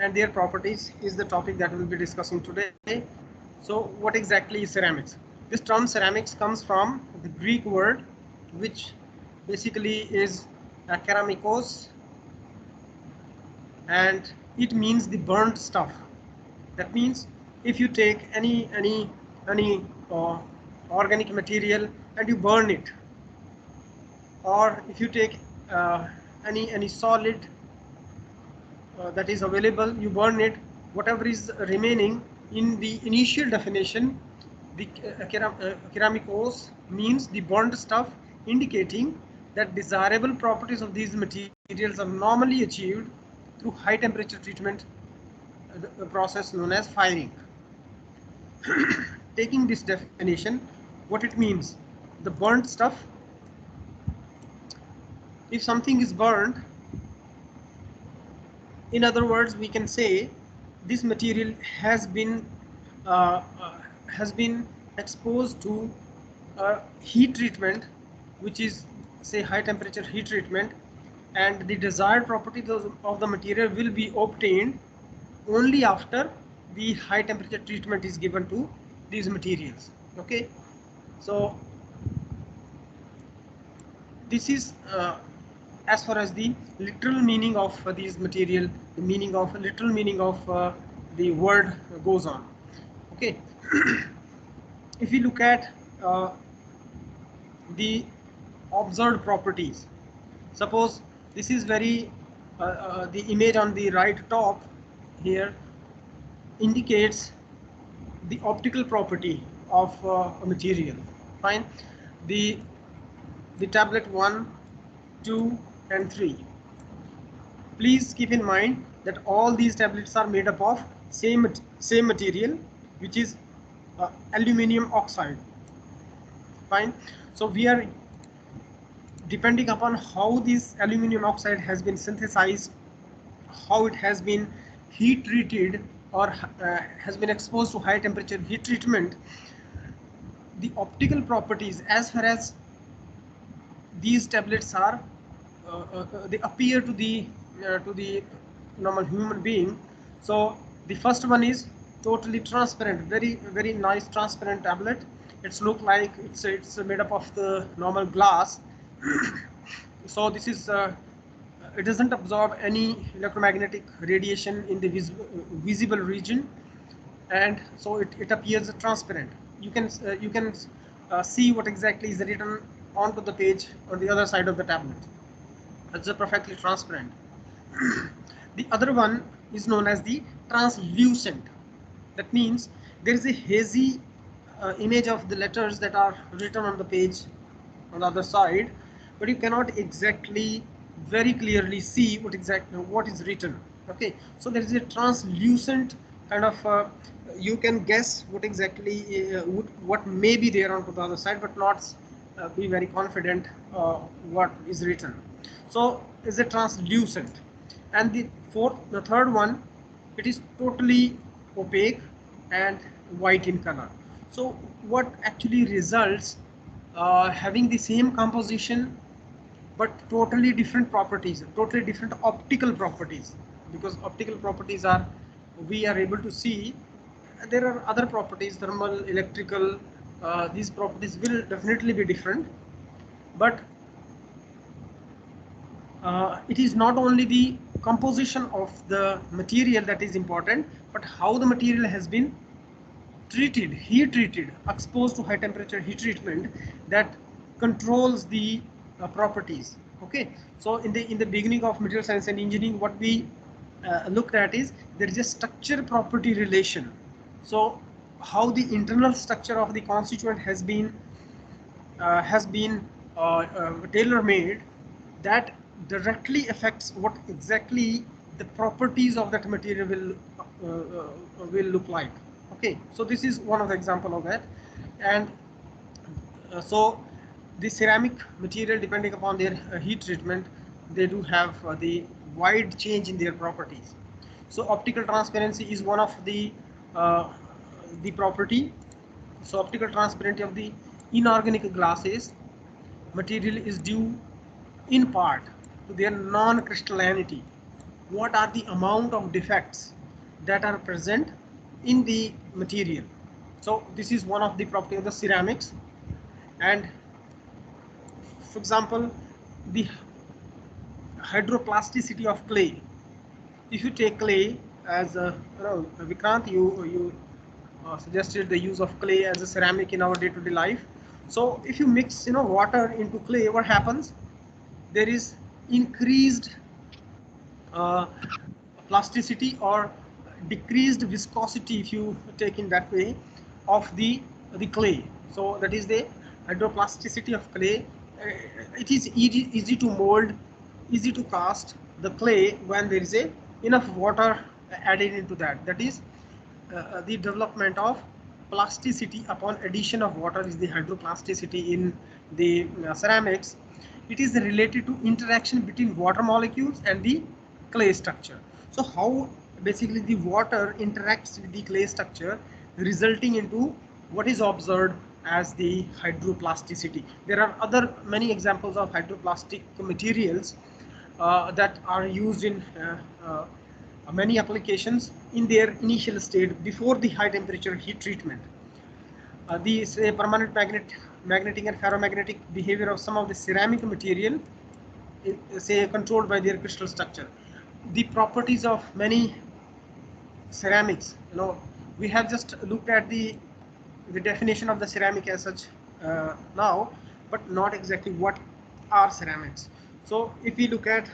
and their properties is the topic that we'll be discussing today. So what exactly is ceramics? This term ceramics comes from the Greek word, which basically is keramikos, and it means the burnt stuff. That means if you take any organic material and you burn it, or if you take any solid that is available, you burn it, whatever is remaining in the initial definition, the keramikos means the burnt stuff, indicating that desirable properties of these materials are normally achieved through high temperature treatment, the process known as firing. Taking this definition, what it means, the burnt stuff, if something is burned, in other words, we can say this material has been exposed to heat treatment, which is, say, high temperature heat treatment, and the desired properties of the material will be obtained only after the high temperature treatment is given to these materials. Okay, so this is as far as the literal meaning of these material, the literal meaning of the word goes on. Okay, if we look at the observed properties, suppose this is the image on the right top here indicates the optical property of a material. Fine, the tablet 1, 2 and 3. Please keep in mind that all these tablets are made up of same material, which is aluminum oxide. Fine, so we are depending upon how this aluminum oxide has been synthesized, how it has been heat treated or has been exposed to high temperature heat treatment, the optical properties as far as these tablets are they appear to the normal human being. So the first one is totally transparent, very nice transparent tablet. It's look like it's made up of the normal glass. So this is it doesn't absorb any electromagnetic radiation in the visible region, and so it appears transparent. You can see what exactly is written onto the page on the other side of the tablet. It's perfectly transparent. The other one is known as the translucent. That means there is a hazy image of the letters that are written on the page on the other side, but you cannot exactly very clearly see what is written. Okay, so there is a translucent kind of you can guess what exactly what may be there on the other side, but not be very confident what is written. So is a translucent. And the third one, it is totally opaque and white in color. So what actually results having the same composition but totally different properties, totally different optical properties, because optical properties are, we are able to see. There are other properties, thermal, electrical, these properties will definitely be different, but it is not only the composition of the material that is important, but how the material has been treated, heat treated, exposed to high temperature heat treatment, that controls the properties. Okay, so in the beginning of material science and engineering, what we looked at is there is a structure property relation. So how the internal structure of the constituent has been tailor made, that directly affects what exactly the properties of that material will look like. Okay, so this is one of the example of that. And so the ceramic material, depending upon their heat treatment, they do have the wide change in their properties. So optical transparency is one of the property. So optical transparency of the inorganic glasses material is due in part to their non-crystallinity. what are the amount of defects that are present in the material. So this is one of the property of the ceramics. And for example, the hydroplasticity of clay. If you take clay as a, Vikrant, you suggested the use of clay as a ceramic in our day-to-day life. So if you mix water into clay, what happens? There is increased uh, plasticity or decreased viscosity, if you take in that way, of the clay. So that is the hydroplasticity of clay. It is easy to mold, easy to cast the clay when there is a enough water added into that. That is the development of plasticity upon addition of water is the hydroplasticity in the ceramics. It is related to interaction between water molecules and the clay structure. So how basically the water interacts with the clay structure, resulting into what is observed as the hydroplasticity. There are other many examples of hydroplastic materials that are used in many applications in their initial state before the high temperature heat treatment. The permanent magnetic and ferromagnetic behavior of some of the ceramic material, say controlled by their crystal structure. The properties of many ceramics, we have just looked at the definition of the ceramic as such now, but not exactly what are ceramics. So if we look at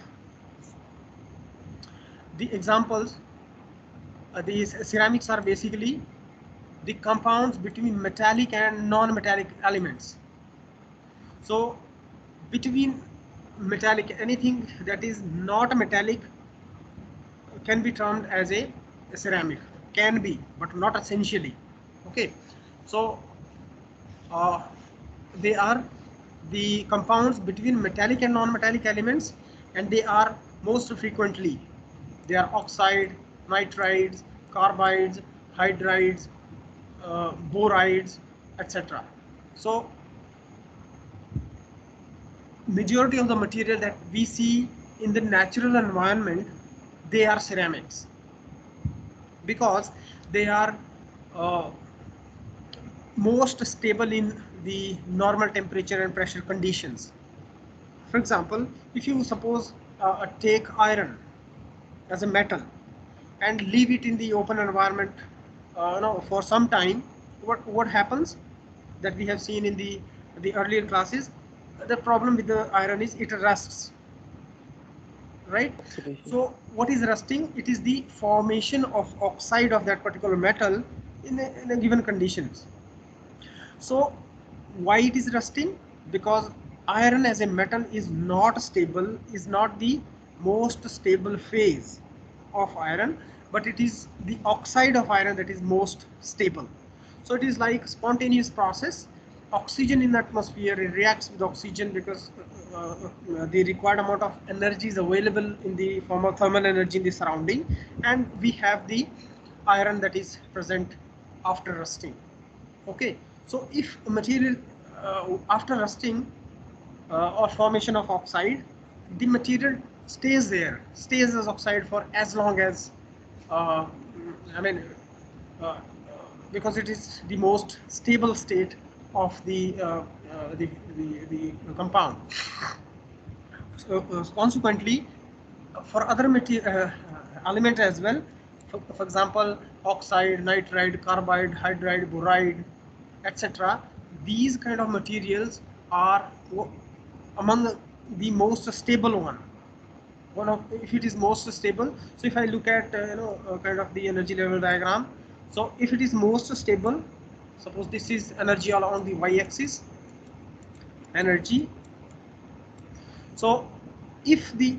the examples, these ceramics are basically the compounds between metallic and non-metallic elements. So between metallic, anything that is not metallic can be termed as a ceramic, can be, but not essentially. Okay, so they are the compounds between metallic and non-metallic elements, and they are most frequently, they are oxide, nitrides, carbides, hydrides, borides, etc. So majority of the material that we see in the natural environment, they are ceramics, because they are most stable in the normal temperature and pressure conditions. For example, if you suppose take iron as a metal and leave it in the open environment for some time, what happens, that we have seen in the earlier classes, the problem with the iron is it rusts, right? Oxidation. So what is rusting? It is the formation of oxide of that particular metal in a given conditions. So why it is rusting? Because iron as a metal is not stable, is not the most stable phase of iron, but it is the oxide of iron that is most stable. So it is like spontaneous process. Oxygen in the atmosphere, it reacts with oxygen because the required amount of energy is available in the form of thermal energy in the surrounding, and we have the iron that is present after rusting. Okay, so if a material after rusting or formation of oxide, the material stays there, stays as oxide for as long as I mean uh, because it is the most stable state of the compound. So consequently, for other element as well, for example, oxide, nitride, carbide, hydride, boride, etc. These kind of materials are among the most stable one. One of, if it is most stable, so if I look at kind of the energy level diagram, so if it is most stable, suppose this is energy along the y-axis, energy. So if the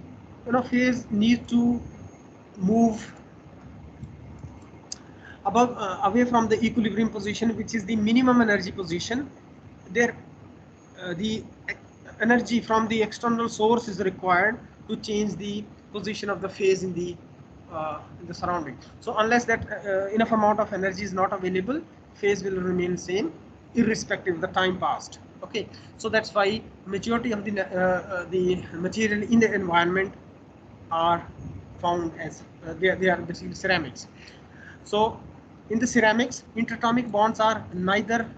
phase need to move above away from the equilibrium position, which is the minimum energy position, there the energy from the external source is required to change the position of the phase in the surrounding. So unless that enough amount of energy is not available, phase will remain same irrespective of the time passed. Okay, so that's why majority of the material in the environment are found as they are basically ceramics. So in the ceramics, interatomic bonds are neither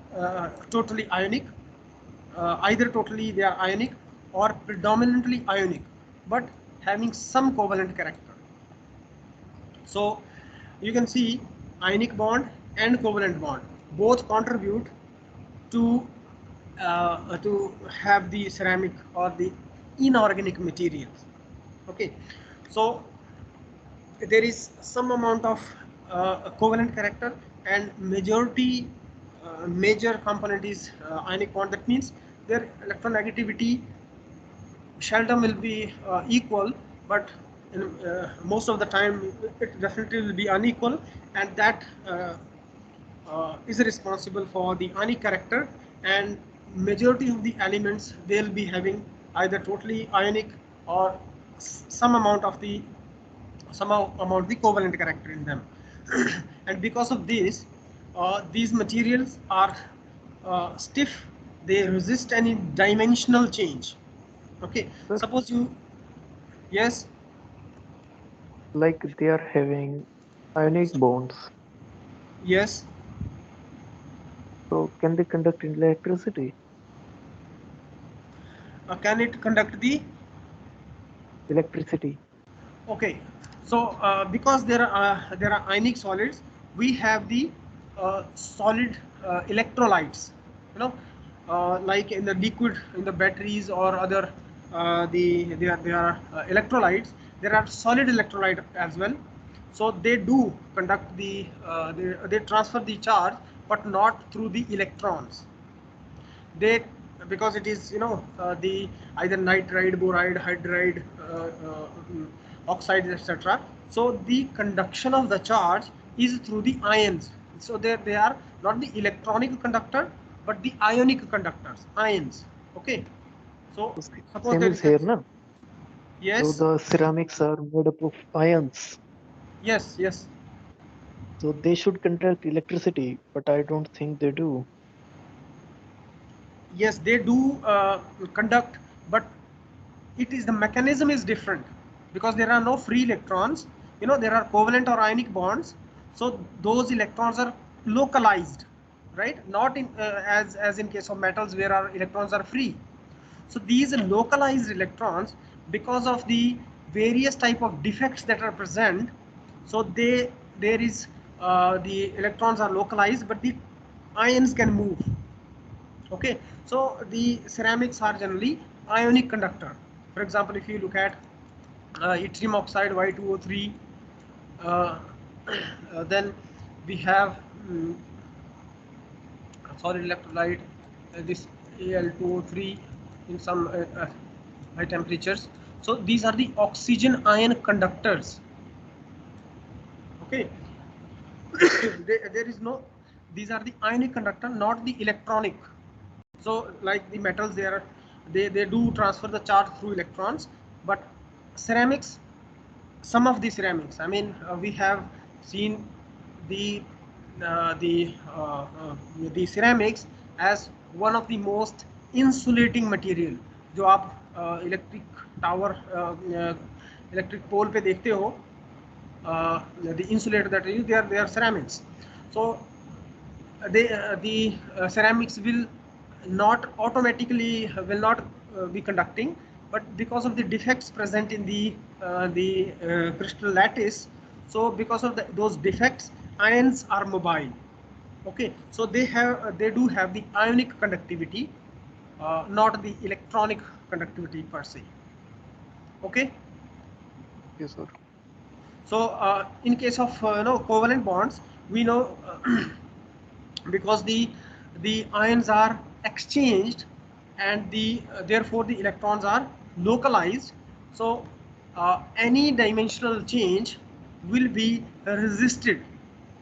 totally ionic, either totally they are ionic or predominantly ionic, but having some covalent character. So you can see ionic bond and covalent bond both contribute to have the ceramic or the inorganic materials. Okay, so there is some amount of covalent character, and major component is ionic bond. That means their electronegativity seldom will be equal, but in, most of the time it definitely will be unequal, and that is responsible for the ionic character, and majority of the elements they'll be having either totally ionic or some amount the covalent character in them. And because of this, these materials are stiff, they resist any dimensional change. Okay, Sir, suppose you, yes, like they are having ionic bonds, yes, so can they conduct electricity? can it conduct the, Electricity. okay, so because there are ionic solids, we have the solid electrolytes, you know, like in the liquid, in the batteries or other there are electrolytes. There are solid electrolyte as well, so they do conduct the they transfer the charge, but not through the electrons. They, because it is, you know, the either nitride, boride, hydride, oxides, etc. So the conduction of the charge is through the ions. So they are not the electronic conductor, but the ionic conductors, ions. Okay, so So suppose same there is is a, here, na? So yes, the ceramics are made up of ions. yes, yes, So they should conduct electricity, but I don't think they do. yes, they do conduct, but it is, the mechanism is different, because there are no free electrons, you know, there are covalent or ionic bonds, so those electrons are localized, right, not in as in case of metals where our electrons are free. So these localized electrons, because of the various type of defects that are present, so there is the electrons are localized, but the ions can move. Okay, so the ceramics are generally ionic conductor. For example, if you look at yttrium oxide Y2O3, uh, then we have solid electrolyte, this Al2O3 in some high temperatures. So these are the oxygen ion conductors. Okay, there is no, these are the ionic conductor, not the electronic. So like the metals, they do transfer the charge through electrons, but ceramics, some of the ceramics, I mean, we have seen the uh, the uh, uh, the ceramics as one of the most insulating material. जो आप electric tower, electric pole पे देखते हो, the insulator that is, they are ceramics. So the ceramics will not be conducting, but because of the defects present in the crystal lattice, so because of those defects, ions are mobile. Okay, so they do have the ionic conductivity, not the electronic conductivity per se. Okay, Yes, sir. so in case of covalent bonds, we know because the ions are exchanged, and therefore the electrons are localized, so any dimensional change will be resisted.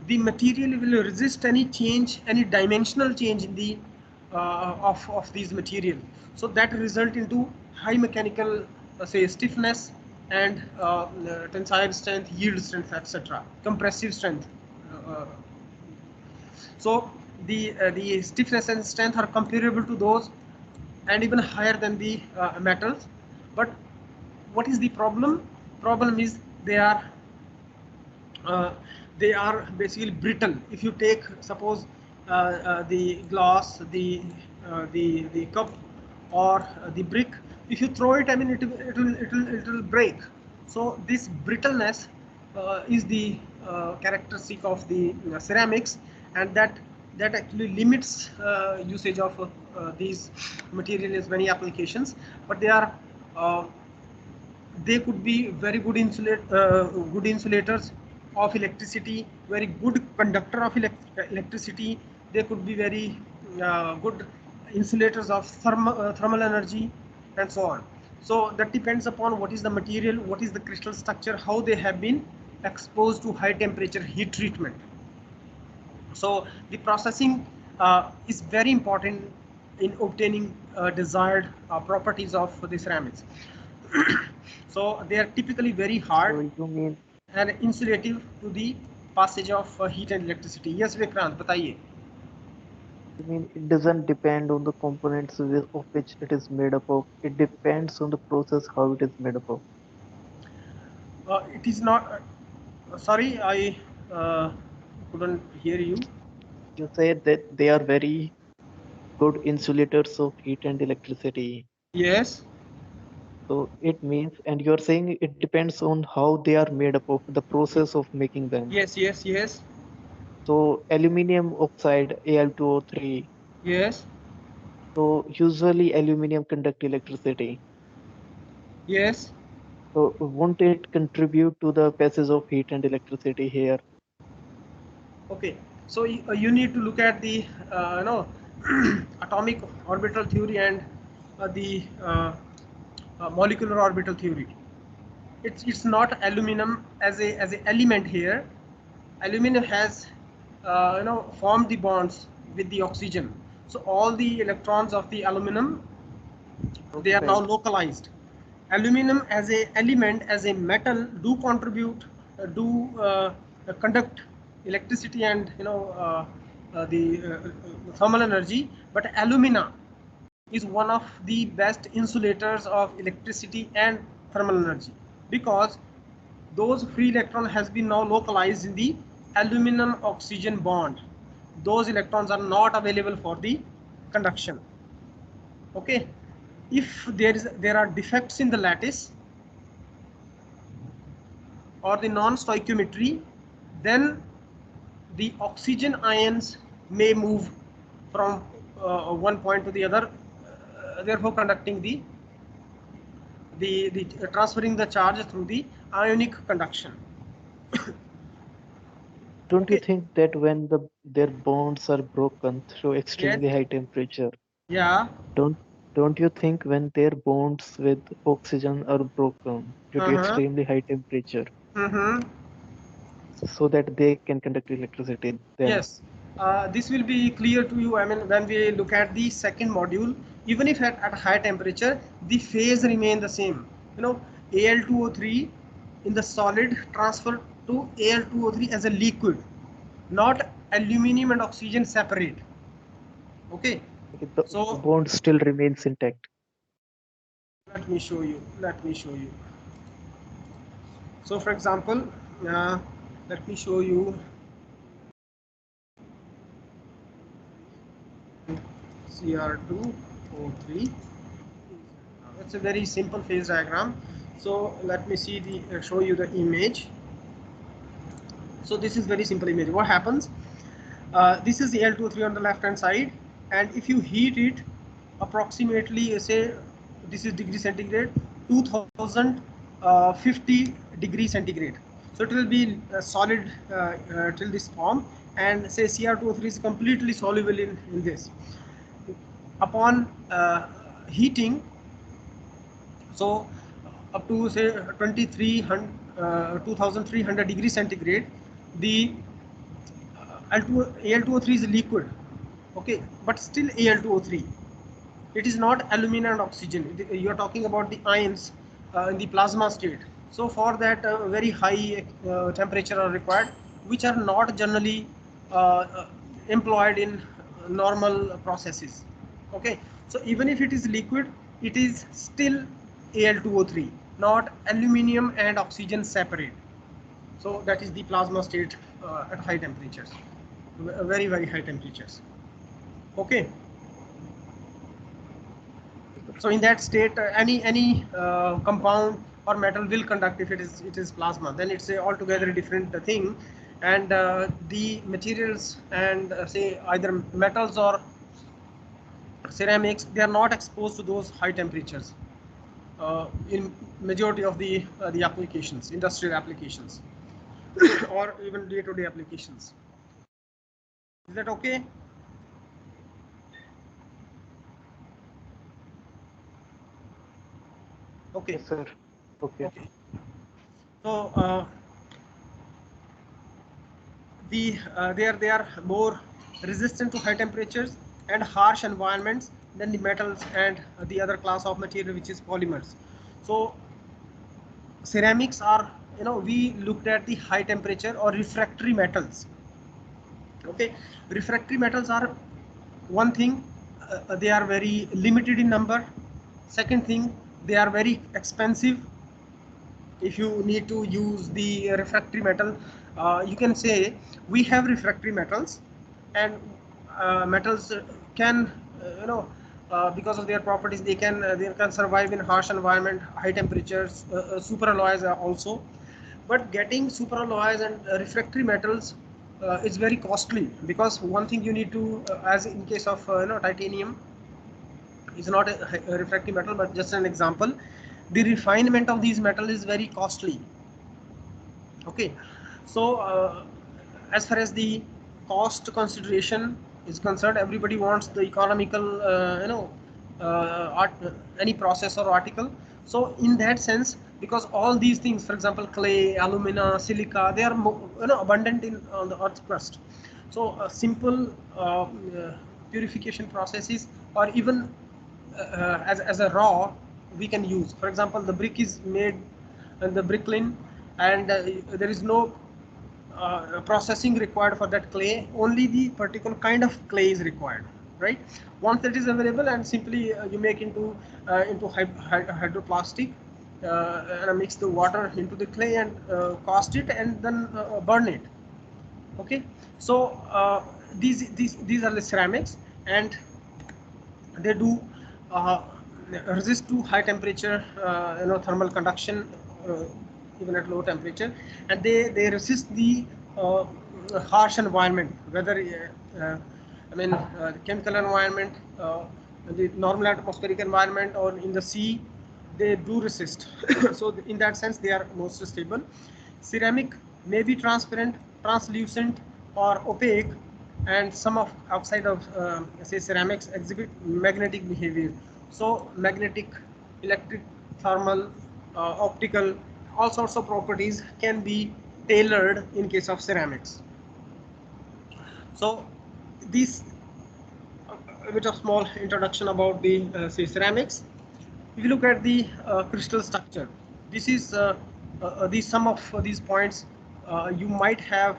The material will resist any change, any dimensional change in the of these material, so that result into high mechanical, say, stiffness, and tensile strength, yield strength, etc., compressive strength. uh, so the stiffness and strength are comparable to those, and even higher than the metals. But what is the problem? Problem is they are basically brittle. If you take, suppose, the glass, the cup, or the brick, if you throw it, I mean, it will break. So this brittleness is the characteristic of the ceramics, and that actually limits usage of these materials in many applications. But they could be very good good insulators of electricity, very good conductor of electricity. They could be very good insulators of thermal energy, and so on. So that depends upon what is the material, what is the crystal structure, how they have been exposed to high temperature heat treatment. So the processing is very important in obtaining desired properties of the ceramics. So they are typically very hard So you mean and insulative to the passage of heat and electricity. Yes, Vikrant, बताइए. it doesn't depend on the components of which it is made up of. It depends on the process how it is made up of. It is not. Sorry, I couldn't hear you. You said that they are very good insulators of heat and electricity. Yes. So it means, and you're saying it depends on how they are made up of, the process of making them. Yes. Yes. Yes. So aluminium oxide, Al2O3. Yes. So usually aluminium conduct electricity. Yes. So won't it contribute to the passage of heat and electricity here? Okay. So you need to look at the atomic orbital theory and the molecular orbital theory. It's not aluminum as a element here. Aluminum has formed the bonds with the oxygen. So all the electrons of the aluminum, they are now Occupied. localized. Aluminum as a element, as a metal, do contribute, conduct electricity and the thermal energy. But alumina is one of the best insulators of electricity and thermal energy, because those free electron has been now localized in the aluminum oxygen bond. Those electrons are not available for the conduction. Okay. If there are defects in the lattice or the non-stoichiometry, then the oxygen ions may move from one point to the other, therefore conducting the transferring the charge through the ionic conduction. Don't you Okay. think that when their bonds are broken through Yes. extremely high temperature, Yeah. don't don't you think when their bonds with oxygen are broken due to Uh-huh. extremely high temperature, Mm-hmm. so that they can conduct electricity then? Yes, this will be clear to you. I mean, when we look at the second module, even if at high temperature, the phase remain the same. Al2O3 in the solid transfer to Al2O3 as a liquid, not aluminium and oxygen separate. Okay, Okay, the so bond still remains intact. let me show you. Let me show you. So, for example, uh, let me show you Cr2O3. It's a very simple phase diagram. So let me see show you the image. So this is very simple image. What happens? This is the Al2O3 on the left hand side, and if you heat it approximately, say this is degree centigrade, 2050 degree centigrade. So it will be solid till this form, and say Cr2O3 is completely soluble in this. Upon heating, so up to say 2300 degrees centigrade, the Al2O3 is liquid, okay, but still Al2O3. It is not alumina and oxygen. You are talking about the ions in the plasma state. So for that, very high temperature are required, which are not generally uh, uh, employed in normal processes. Okay, so even if it is liquid, it is still Al2O3. not aluminium and oxygen separate. So that is the plasma state at high temperatures, very, very high temperatures. Okay. So in that state, any compound or metal will conduct if it is plasma. Then it's a altogether different thing, and the materials and say either metals or ceramics, they are not exposed to those high temperatures in majority of the applications, industrial applications, or even day-to-day applications. Is that okay? Okay. Yes, sir. Okay. Okay. So they are more resistant to high temperatures and harsh environments than the metals and the other class of material, which is polymers. So ceramics are, we looked at the high temperature or refractory metals. Okay, refractory metals are one thing, they are very limited in number. Second thing, they are very expensive. If you need to use the refractory metal, you can say we have refractory metals, and metals can, because of their properties, they can survive in harsh environment, high temperatures, superalloys also. But getting superalloys and refractory metals is very costly, because one thing you need to, as in case of titanium, is not a refractory metal, but just an example. The refinement of these metal is very costly. Okay, so as far as the cost consideration is concerned, everybody wants the economical, any process or article. So in that sense, because all these things, for example, clay, alumina, silica, they are abundant in on the Earth's crust. So simple purification processes, or even as a raw, we can use. For example, the brick is made in the bricklin, and there is no processing required for that clay. Only the particular kind of clay is required, right? Once that is available, and simply you make into hydroplastic, and mix the water into the clay and cast it, and then burn it. Okay, so these are the ceramics, and they do uh, resist to high temperature, thermal conduction, uh, even at low temperature, and they resist the harsh environment, whether the chemical environment, the normal atmospheric environment, or in the sea, they do resist. So in that sense, they are most stable. Ceramic may be transparent, translucent, or opaque, and some of outside of say ceramics exhibit magnetic behavior. So magnetic, electric, thermal, optical, all sorts of properties can be tailored in case of ceramics. So this a bit of small introduction about the say ceramics. If you look at the crystal structure, this is the sum of these points you might have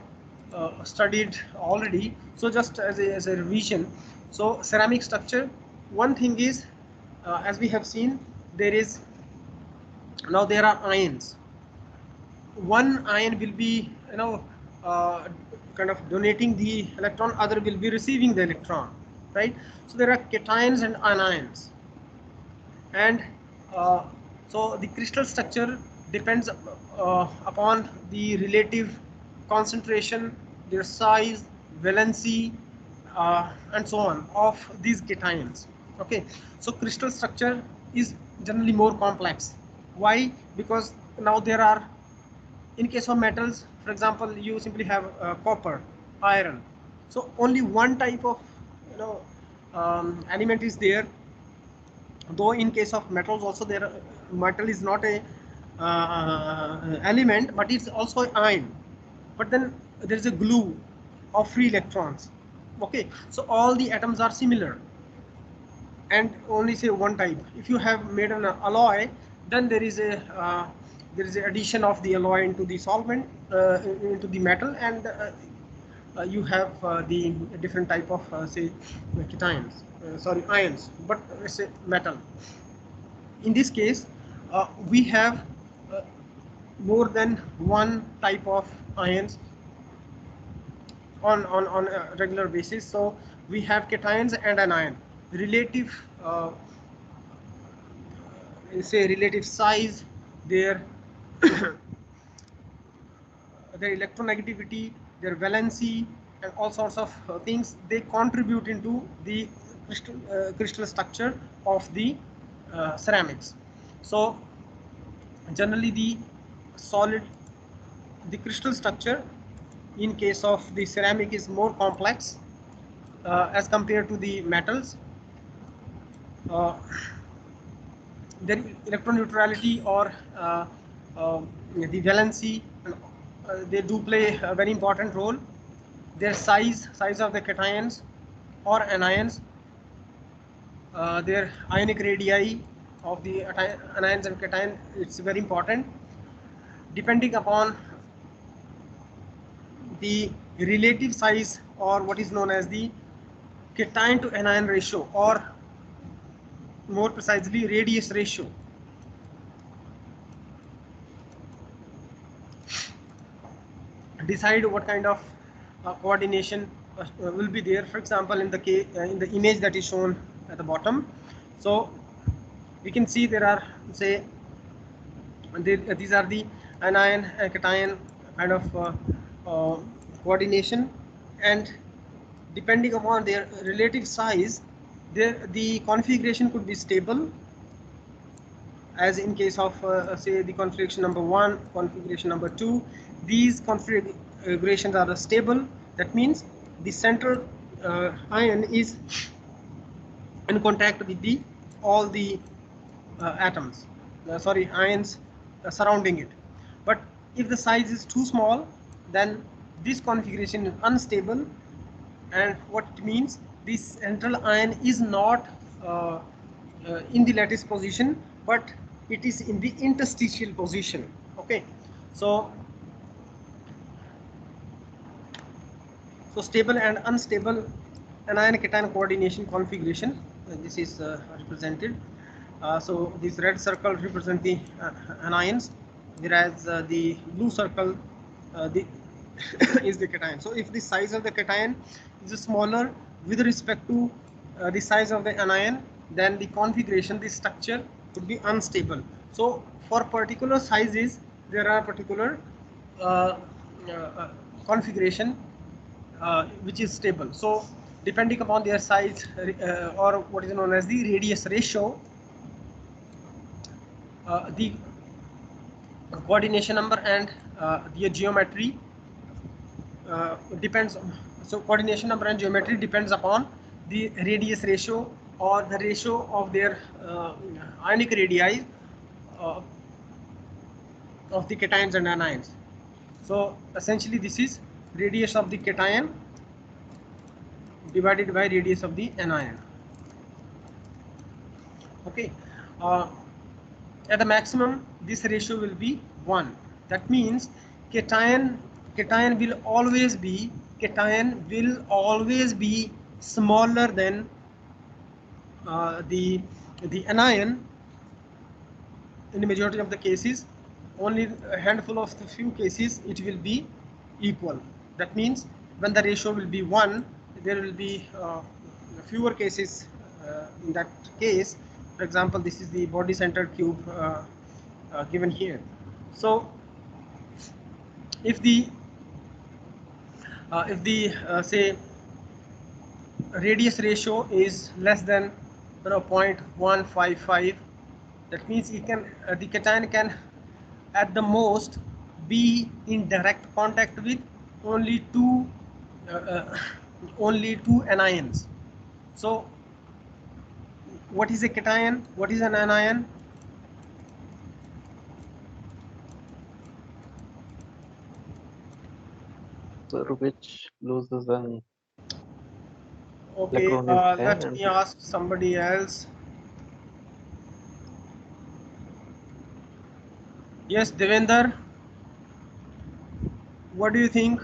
studied already. So just as a revision, so ceramic structure, one thing is, as we have seen, now there are ions. One ion will be, uh, kind of donating the electron, other will be receiving the electron, right? So there are cations and anions, and uh, so the crystal structure depends upon the relative concentration, their size, valency, and so on of these cations. Okay, so crystal structure is generally more complex. Why? Because now there are, in case of metals, for example, you simply have copper, iron. So only one type of, element is there. Though in case of metals also, there metal is not a element, but it's also ion. But then there is a glue of free electrons. Okay, so all the atoms are similar, and only say one type. If you have made an alloy, then there is a addition of the alloy into the solvent, into the metal, and you have the different type of say cations, sorry, ions, but let's say metal. In this case, we have more than one type of ions on a regular basis. So we have cations and anion. Relative, say relative size, their their electronegativity, their valency, and all sorts of things, they contribute into the crystal structure of the ceramics. So generally solid the crystal structure in case of the ceramic is more complex as compared to the metals. Uh, their electron neutrality or the valency, they do play a very important role. Their size of the cations or anions, their ionic radii of the anions and cation, it's very important. Depending upon the relative size, or what is known as the cation to anion ratio, or more precisely radius ratio, decide what kind of coordination will be there. For example, in the image that is shown at the bottom, so we can see there are, say, these are the anion and cation kind of coordination, and depending upon their relative size, the configuration could be stable, as in case of say the configuration number 1, configuration number 2. These configurations are stable. That means the central ion is in contact with the all the atoms, ions surrounding it. But if the size is too small, then this configuration is unstable, and what it means, this central ion is not in the lattice position, but it is in the interstitial position. Okay, so stable and unstable anion cation coordination configuration, this is represented. So this red circle represent the anions, whereas the blue circle the is the cation. So if the size of the cation is smaller with respect to the size of the anion, then the configuration, the structure would be unstable. So for particular sizes, there are particular configuration which is stable. So depending upon their size or what is known as the radius ratio, the coordination number and the geometry depends. So coordination number and geometry depends upon the radius ratio or the ratio of their ionic radii uh, of the cations and anions. So essentially this is radius of the cation divided by radius of the anion. Okay, at the maximum this ratio will be 1. That means cation will always be smaller than the anion in the majority of the cases. Only a handful of the few cases it will be equal. That means when the ratio will be 1, there will be fewer cases in that case. For example, this is the body centered cube given here. So if the say radius ratio is less than 0.155, that means it can the cation can at the most be in direct contact with only two anions. So what is a cation, what is an anion? Sir, which loses an Okay, electron is n let and me ask somebody else. Yes, Devender, what do you think?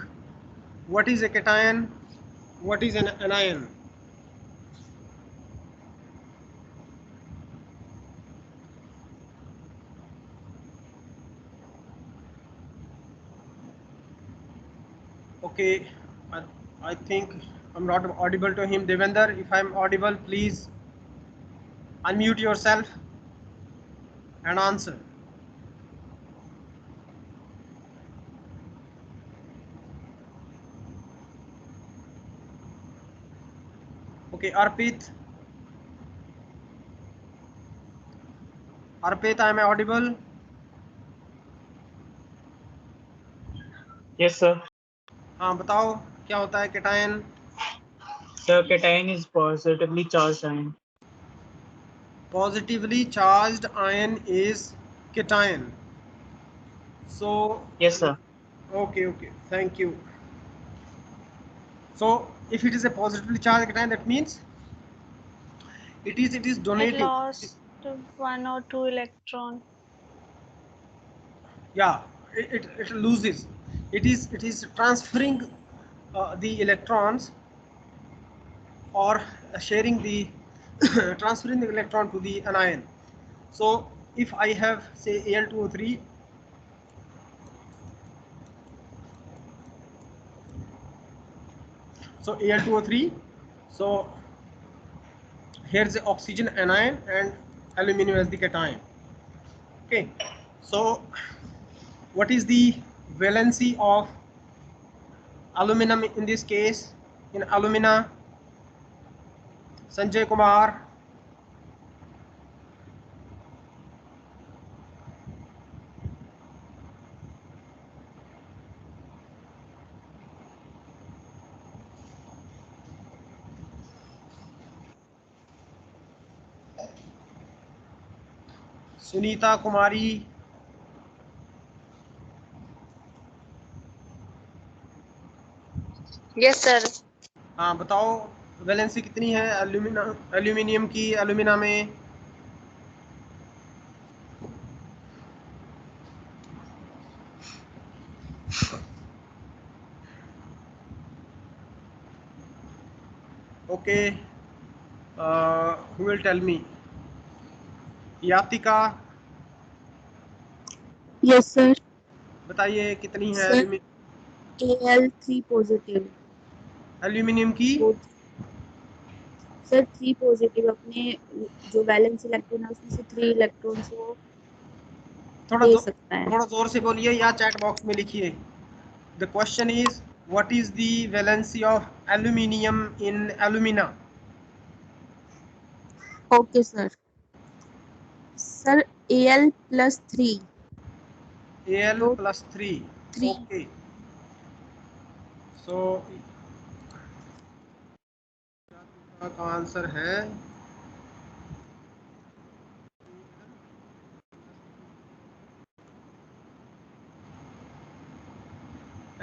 What is a cation? What is an anion? Okay, I think I'm not audible to him. Devender, if I'm audible, please unmute yourself and answer. Okay, Arpit, am I audible? Yes, sir. हाँ बताओ क्या होता है cation? Sir, cation is positively charged ion. Positively charged ion is cation. So, Yes, sir. okay, thank you. So, if it is a positively charged cation, that means it is It donating. lost 1 or 2 electron. Yeah, it loses. It is transferring the electrons, or sharing the transferring the electron to the anion. So if I have say Al2O3, so Al2O3, so here's the oxygen anion and aluminum as the cation. Okay, so what is the valency of aluminum in this case? In alumina, Sanjay Kumar. Sunita Kumari. Yes sir. हाँ बताओ valency कितनी है aluminium की alumina में? Okay, who will tell me? Yatika yes sir. बताइए कितनी है sir Al3 positive. Aluminium की? सर 3 पॉजिटिव, अपने जो वैलेंस इलेक्ट्रॉन है उसमें से 3 इलेक्ट्रॉन्स वो दे सकता है। थोड़ा जोर से बोलिए या चैट बॉक्स में लिखिए. The question is what is the valency of aluminium in alumina? Okay sir. Sir Al+3। Al+3. 3। Okay, so का आंसर है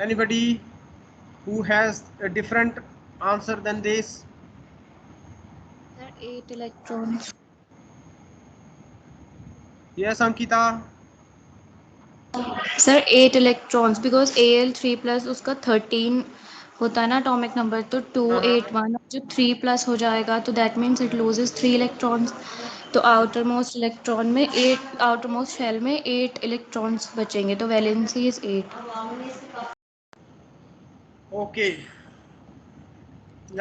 anybody who has a different answer than this? Sir 8 electrons. Yes, Ankita. Sir 8 electrons, because Al3 plus उसका 13 होता है ना atomic number, तो 281 जो 3 plus हो जाएगा तो that means it loses 3 electrons. तो आउटर मोस्ट इलेक्ट्रॉन में 8, आउटर मोस्ट शेल में 8 इलेक्ट्रॉन्स बचेंगे, तो valency is 8। Okay,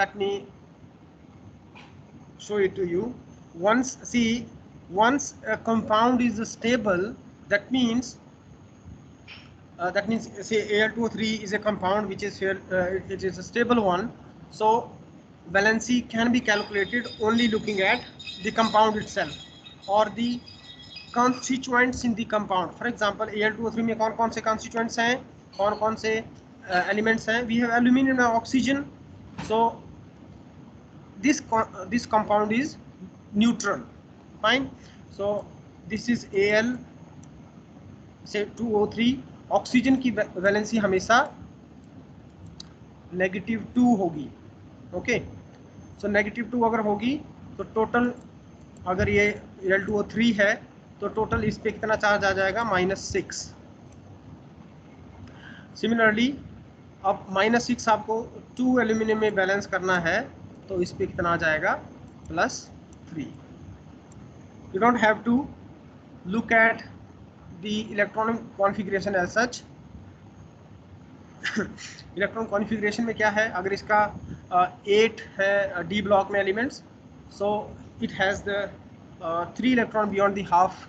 let me show it to you. Once a compound is stable, that means say Al2O3 is a compound which is here, it is a stable one. So valency can be calculated only looking at the compound itself or the constituents in the compound. For example, Al2O3 में कौन कौन से constituents हैं, कौन कौन से elements हैं? We have aluminum and oxygen. So this compound is neutral. Fine. So this is Al say 2O3. Oxygen की वैलेंसी हमेशा -2 होगी. ओके, सो -2 अगर होगी तो टोटल, अगर ये Al2O3 है तो टोटल इस पे कितना चार्ज आ जाएगा? -6. सिमिलरली अब -6 आपको 2 एल्यूमिनियम में बैलेंस करना है तो इस पे कितना आ जाएगा? +3. You don't have to look at the electronic configuration as such. Electron configuration में क्या है, अगर इसका 8 है डी ब्लॉक में elements, so it has the 3 electron beyond the half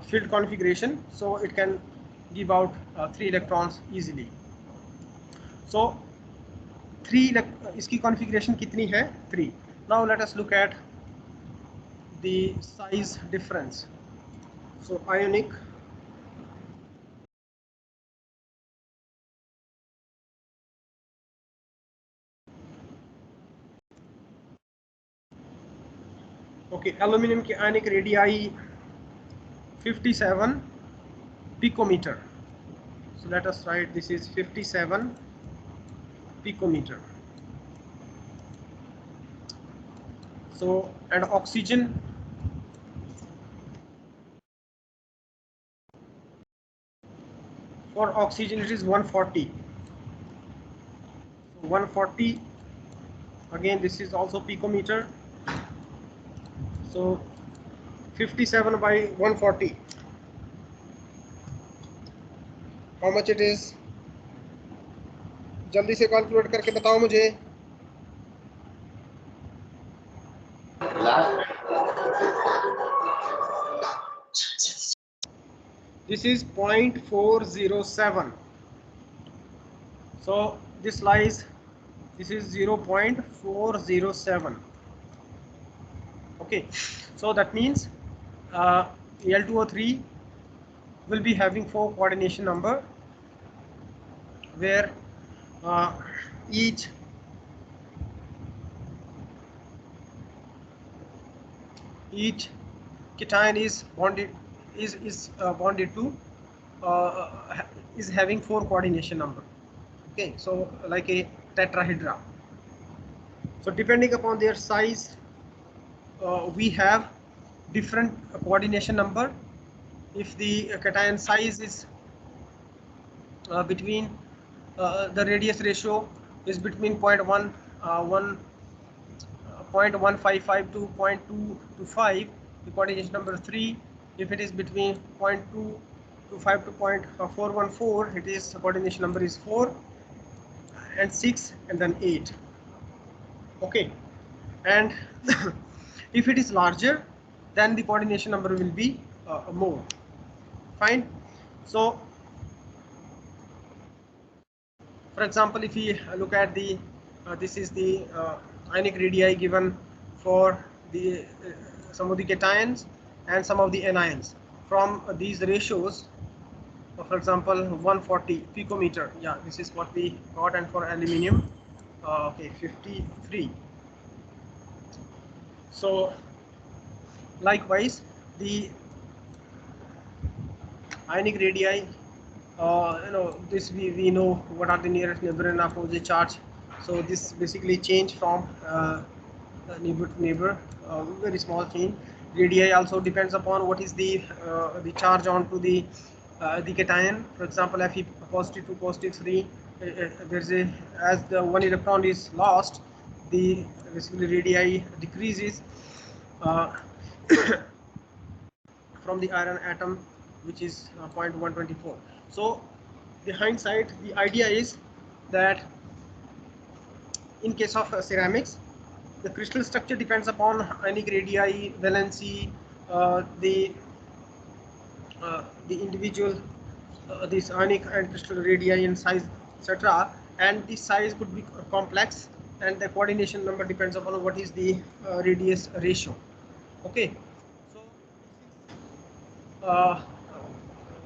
filled configuration, so it can give out 3 electrons easily. So 3 इसकी configuration कितनी है, 3. Now let us look at the size difference. So ionic, okay, aluminum की ionic radii 57 picometer. So let us write this is 57 picometer. So and oxygen, for oxygen it is 140. So 140, again this is also picometer. So 57 by 140, how much it is? जल्दी से calculate करके बताओ मुझे. This is 0.407. So this lies, this is 0.407. Okay, so that means Al2O3 will be having 4 coordination number, where each cation is bonded to is having 4 coordination number. Okay, so like a tetrahedra. So depending upon their size, we have different coordination number. If the cation size is between the radius ratio is between 0.155 to 0.225, the coordination number 3. If it is between 0.225 to 0.414, it is coordination number is 4, and 6, and then 8. Okay, and if it is larger, then the coordination number will be more. Fine. So for example, if we look at the this is the ionic radii given for the some of the cations and some of the anions. From these ratios, for example 140 picometer, yeah, this is what we got, and for aluminium okay, 53. So likewise the ionic radii, this we know what are the nearest neighbor and opposite charge. So this basically change from neighbor to neighbor, very small change. Radii also depends upon what is the charge onto the cation. For example, Fe positive 2 positive 3, there's a, as the one electron is lost, the basically radii decreases from the iron atom, which is 0.124. So the hindsight, the idea is that in case of ceramics, the crystal structure depends upon ionic radii, valency, the individual this ionic and crystal radii in size, etc. And the size could be complex, and the coordination number depends upon what is the radius ratio. Okay, so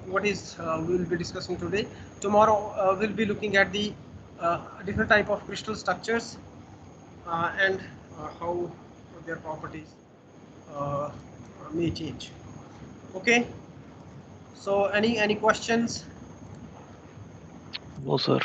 what is we will be discussing today. Tomorrow we'll be looking at the different type of crystal structures and how their properties may change. Okay, so any questions? No, sir.